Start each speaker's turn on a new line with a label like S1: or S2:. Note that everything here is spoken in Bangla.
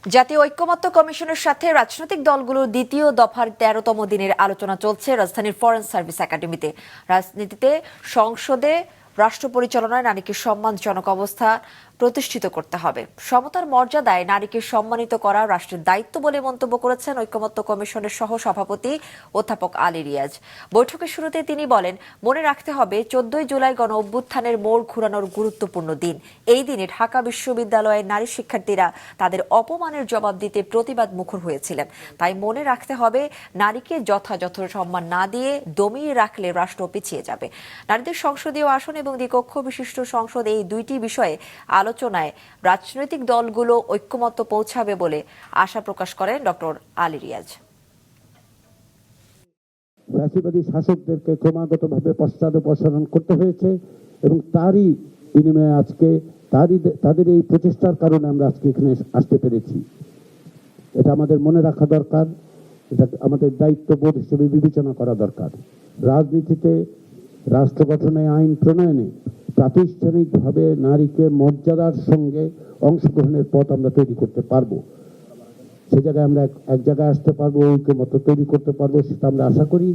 S1: জাতীয় ঐক্যমত্য কমিশনের সাথে রাজনৈতিক দলগুলোর দ্বিতীয় দফার ১৩তম দিনের আলোচনা চলছে রাজধানীর ফরেন সার্ভিস একাডেমিতে। রাজনীতিতে সংসদে রাষ্ট্র পরিচালনায় নারীকে সম্মানজনক অবস্থা প্রতিষ্ঠিত করতে হবে। সমতার মর্যাদায় নারীকে সম্মানিত করা রাষ্ট্রের দায়িত্ব বলে মন্তব্য করেছেন ঐক্যমত্য কমিশনের সহ সভাপতি অধ্যাপক আলী রিয়াজ। বৈঠকের শুরুতে তিনি বলেন, মনে রাখতে হবে ১৪ই জুলাই গণ অভ্যুত্থানের মোড় ঘুরানোর গুরুত্বপূর্ণ দিন। এই দিনে ঢাকা বিশ্ববিদ্যালয়ের নারী শিক্ষার্থীরা তাদের অপমানের জবাব দিতে প্রতিবাদ মুখর হয়েছিলেন। তাই মনে রাখতে হবে, নারীকে যথাযথ সম্মান না দিয়ে দমিয়ে রাখলে রাষ্ট্র পিছিয়ে যাবে। নারীদের সংসদীয় আসন এবং দ্বিকক্ষ বিশিষ্ট সংসদ, এই দুইটি বিষয়ে আলোচনায় রাজনৈতিক দলগুলো ঐক্যমত্য পৌঁছাবে বলে আশা প্রকাশ করেন ডক্টর আলী রিয়াজ।
S2: ফ্যাসিবাদী শাসকদেরকে ক্রমাগতভাবে পশ্চাদপসরণ করতে হয়েছে এবং তারই বিনিময়ে আজকে তাদের এই প্রচেষ্টার কারণে আমরা আজকে এখানে আসতে পেরেছি। এটা আমাদের মনে রাখা দরকার, এটা আমাদের দায়িত্ববোধ হিসেবে বিবেচনা করা দরকার। রাজনীতিতে, রাষ্ট্র গঠনে, আইন প্রণয়নে প্রাতিষ্ঠানিকভাবে নারীকে মর্যাদার সঙ্গে অংশগ্রহণের পথ আমরা তৈরি করতে পারবো। সে জায়গায় আমরা এক জায়গায় আসতে পারবো, ঐক্যমত্য তৈরি করতে পারবো, সেটা আমরা আশা করি।